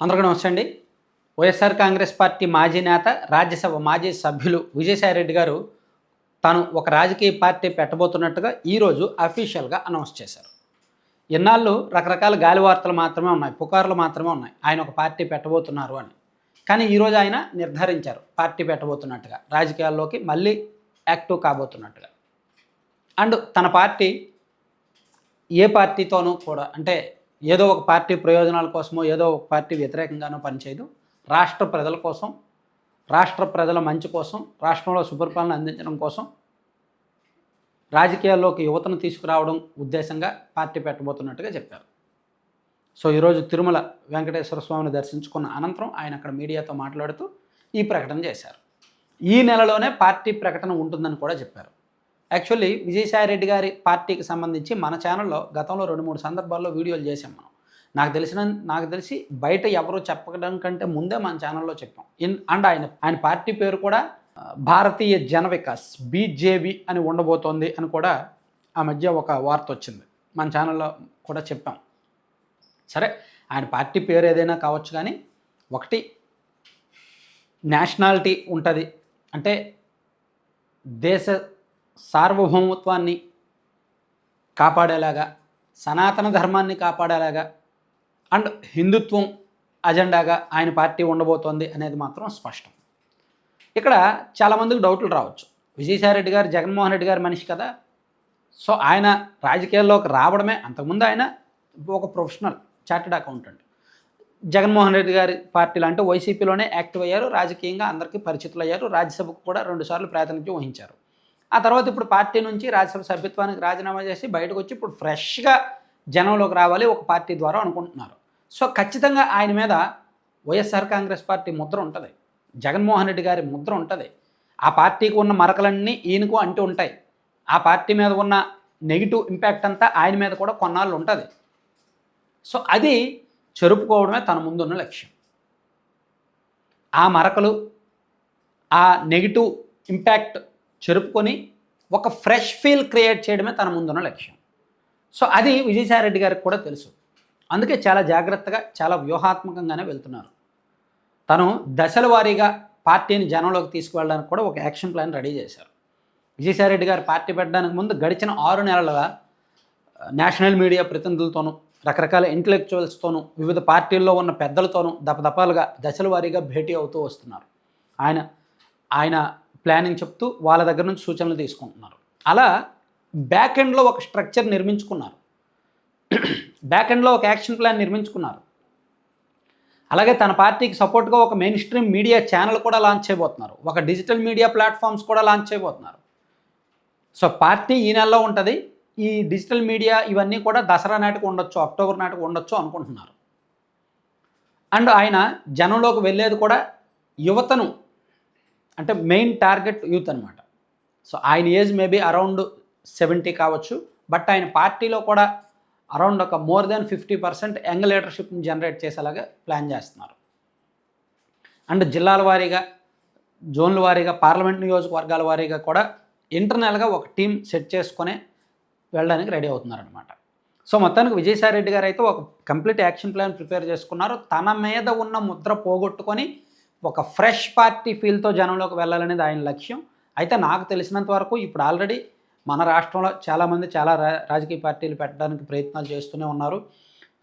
అందరికీ నమస్తే అండి. వైఎస్ఆర్ కాంగ్రెస్ పార్టీ మాజీ నేత, రాజ్యసభ మాజీ సభ్యులు విజయసాయిరెడ్డి గారు తాను ఒక రాజకీయ పార్టీ పెట్టబోతున్నట్టుగా ఈరోజు అఫీషియల్గా అనౌన్స్ చేశారు. ఇన్నాళ్ళు రకరకాల గాలి వార్తలు మాత్రమే ఉన్నాయి, పుకార్లు మాత్రమే ఉన్నాయి ఆయన ఒక పార్టీ పెట్టబోతున్నారు అని. కానీ ఈరోజు ఆయన నిర్ధారించారు పార్టీ పెట్టబోతున్నట్టుగా, రాజకీయాల్లోకి మళ్ళీ యాక్టివ్ కాబోతున్నట్టుగా. అండ్ తన పార్టీ ఏ పార్టీతోనూ కూడా అంటే ఏదో ఒక పార్టీ ప్రయోజనాల కోసమో ఏదో ఒక పార్టీ వ్యతిరేకంగానో పనిచేయదు. రాష్ట్ర ప్రజల కోసం, రాష్ట్ర ప్రజల మంచి కోసం, రాష్ట్రంలో సుపరిపాలన అందించడం కోసం, రాజకీయాల్లోకి యువతను తీసుకురావడం ఉద్దేశంగా పార్టీ పెట్టబోతున్నట్టుగా చెప్పారు. సో ఈరోజు తిరుమల వెంకటేశ్వర స్వామిని దర్శించుకున్న అనంతరం ఆయన అక్కడ మీడియాతో మాట్లాడుతూ ఈ ప్రకటన చేశారు. ఈ నెలలోనే పార్టీ ప్రకటన ఉంటుందని కూడా చెప్పారు. యాక్చువల్లీ విజయసాయిరెడ్డి గారి పార్టీకి సంబంధించి మన ఛానల్లో గతంలో 2-3 సందర్భాల్లో వీడియోలు చేసాం మనం. నాకు తెలిసి బయట ఎవరు చెప్పడం కంటే ముందే మన ఛానల్లో చెప్పాం. అండ్ ఆయన పార్టీ పేరు కూడా భారతీయ జన వికాస్ బీజేవి అని ఉండబోతోంది అని కూడా ఆ మధ్య ఒక వార్త వచ్చింది. మన ఛానల్లో కూడా చెప్పాం. సరే, ఆయన పార్టీ పేరు ఏదైనా కావచ్చు, కానీ ఒకటి నేషనాలిటీ ఉంటుంది, అంటే దేశ సార్వభౌమత్వాన్ని కాపాడేలాగా, సనాతన ధర్మాన్ని కాపాడేలాగా అండ్ హిందుత్వం అజెండాగా ఆయన పార్టీ ఉండబోతోంది అనేది మాత్రం స్పష్టం. ఇక్కడ చాలామందికి డౌట్లు రావచ్చు. విజయసాయిరెడ్డి గారు జగన్మోహన్ రెడ్డి గారి మనిషి కదా, సో ఆయన రాజకీయాల్లోకి రావడమే, అంతకుముందు ఆయన ఒక professional chartered accountant. Jaganmohan Reddy గారి పార్టీలు అంటే వైసీపీలోనే యాక్టివ్ అయ్యారు, రాజకీయంగా అందరికీ పరిచితులు అయ్యారు, రాజ్యసభకు కూడా 2 సార్లు ప్రాతినిధ్యం వహించారు. ఆ తర్వాత ఇప్పుడు పార్టీ నుంచి రాజ్యసభ సభ్యత్వానికి రాజీనామా చేసి బయటకు వచ్చి ఇప్పుడు ఫ్రెష్గా జనంలోకి రావాలి ఒక పార్టీ ద్వారా అనుకుంటున్నారు. సో ఖచ్చితంగా ఆయన మీద వైఎస్ఆర్ కాంగ్రెస్ పార్టీ ముద్ర ఉంటుంది, జగన్మోహన్ రెడ్డి గారి ముద్ర ఉంటుంది. ఆ పార్టీకి ఉన్న మరకలన్నీ ఈయనకు అంటూ ఉంటాయి. ఆ పార్టీ మీద ఉన్న నెగిటివ్ ఇంపాక్ట్ అంతా ఆయన మీద కూడా కొన్నాళ్ళు ఉంటుంది. సో అది చెరుపుకోవడమే తన ముందున్న లక్ష్యం. ఆ మరకలు, ఆ నెగిటివ్ ఇంపాక్ట్ చెరుపుకొని ఒక ఫ్రెష్ ఫీల్ క్రియేట్ చేయడమే తన ముందున్న లక్ష్యం. సో అది విజయసాయిరెడ్డి గారికి కూడా తెలుసు. అందుకే చాలా జాగ్రత్తగా, చాలా వ్యూహాత్మకంగానే వెళ్తున్నారు. తను దశల వారీగా పార్టీని జనంలోకి తీసుకువెళ్ళడానికి కూడా ఒక యాక్షన్ ప్లాన్ రెడీ చేశారు. విజయసాయిరెడ్డి గారు పార్టీ పెట్టడానికి ముందు గడిచిన 6 నెలలుగా నేషనల్ మీడియా ప్రతినిధులతోనూ, రకరకాల ఇంటలెక్చువల్స్తోనూ, వివిధ పార్టీల్లో ఉన్న పెద్దలతోనూ దపదపాలుగా దశల వారీగా భేటీ అవుతూ వస్తున్నారు. ఆయన ప్లానింగ్ చెప్తూ వాళ్ళ దగ్గర నుంచి సూచనలు తీసుకుంటున్నారు. అలా బ్యాక్ ఎండ్లో ఒక స్ట్రక్చర్ నిర్మించుకున్నారు, బ్యాక్ ఎండ్లో ఒక యాక్షన్ ప్లాన్ నిర్మించుకున్నారు. అలాగే తన పార్టీకి సపోర్ట్గా ఒక మెయిన్ స్ట్రీమ్ మీడియా ఛానల్ కూడా లాంచ్ చేయబోతున్నారు, ఒక డిజిటల్ మీడియా ప్లాట్ఫామ్స్ కూడా లాంచ్ చేయబోతున్నారు. సో పార్టీ ఈ నెలలో ఉంటుంది, ఈ డిజిటల్ మీడియా ఇవన్నీ కూడా దసరా నాటికి ఉండొచ్చు, అక్టోబర్ నాటికి ఉండొచ్చు అనుకుంటున్నారు. అండ్ ఆయన జనంలోకి వెళ్ళేది కూడా యువతను, అంటే మెయిన్ టార్గెట్ యూత్ అనమాట. సో ఆయన ఏజ్ మేబీ అరౌండ్ 70 కావచ్చు, బట్ ఆయన పార్టీలో కూడా అరౌండ్ ఒక మోర్ దెన్ 50% యంగ్ లీడర్షిప్ని జనరేట్ చేసేలాగా ప్లాన్ చేస్తున్నారు. అండ్ జిల్లాల వారీగా, జోన్ల వారీగా, పార్లమెంట్ నియోజకవర్గాల వారీగా కూడా ఇంటర్నల్గా ఒక టీం సెట్ చేసుకొని వెళ్ళడానికి రెడీ అవుతున్నారనమాట. సో మొత్తానికి విజయసాయిరెడ్డి గారు అయితే ఒక కంప్లీట్ యాక్షన్ ప్లాన్ ప్రిపేర్ చేసుకున్నారు. తన మీద ఉన్న ముద్ర పోగొట్టుకొని ఒక ఫ్రెష్ పార్టీ ఫీల్తో జనంలోకి వెళ్ళాలనేది ఆయన లక్ష్యం. అయితే నాకు తెలిసినంత వరకు ఇప్పుడు ఆల్రెడీ మన రాష్ట్రంలో చాలామంది చాలా రాజకీయ పార్టీలు పెట్టడానికి ప్రయత్నాలు చేస్తూనే ఉన్నారు.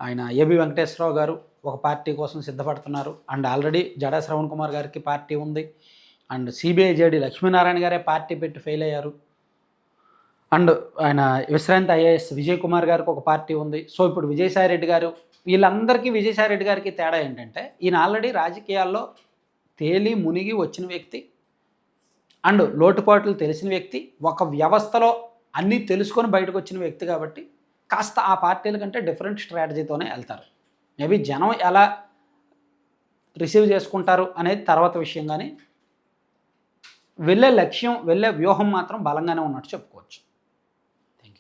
ఆయన ఏబి వెంకటేశ్వరరావు గారు ఒక పార్టీ కోసం సిద్ధపడుతున్నారు. అండ్ ఆల్రెడీ జడా శ్రవణ్ కుమార్ గారికి పార్టీ ఉంది. అండ్ సిబిఐ జేడి లక్ష్మీనారాయణ గారే పార్టీ పెట్టి ఫెయిల్ అయ్యారు. అండ్ ఆయన విశ్రాంతి ఐఏఎస్ విజయ్ కుమార్ గారికి ఒక పార్టీ ఉంది. సో ఇప్పుడు విజయసాయిరెడ్డి గారు, వీళ్ళందరికీ విజయసాయిరెడ్డి గారికి తేడా ఏంటంటే ఈయన ఆల్రెడీ రాజకీయాల్లో తేలి మునిగి వచ్చిన వ్యక్తి అండ్ లోటుపాట్లు తెలిసిన వ్యక్తి, ఒక వ్యవస్థలో అన్నీ తెలుసుకొని బయటకు వచ్చిన వ్యక్తి కాబట్టి కాస్త ఆ పార్టీల కంటే డిఫరెంట్ స్ట్రాటజీతోనే వెళ్తారు. మేబీ జనం ఎలా రిసీవ్ చేసుకుంటారు అనేది తర్వాత విషయం, కానీ వెళ్ళే లక్ష్యం, వెళ్ళే వ్యూహం మాత్రం బలంగానే ఉన్నట్టు చెప్పుకోవచ్చు.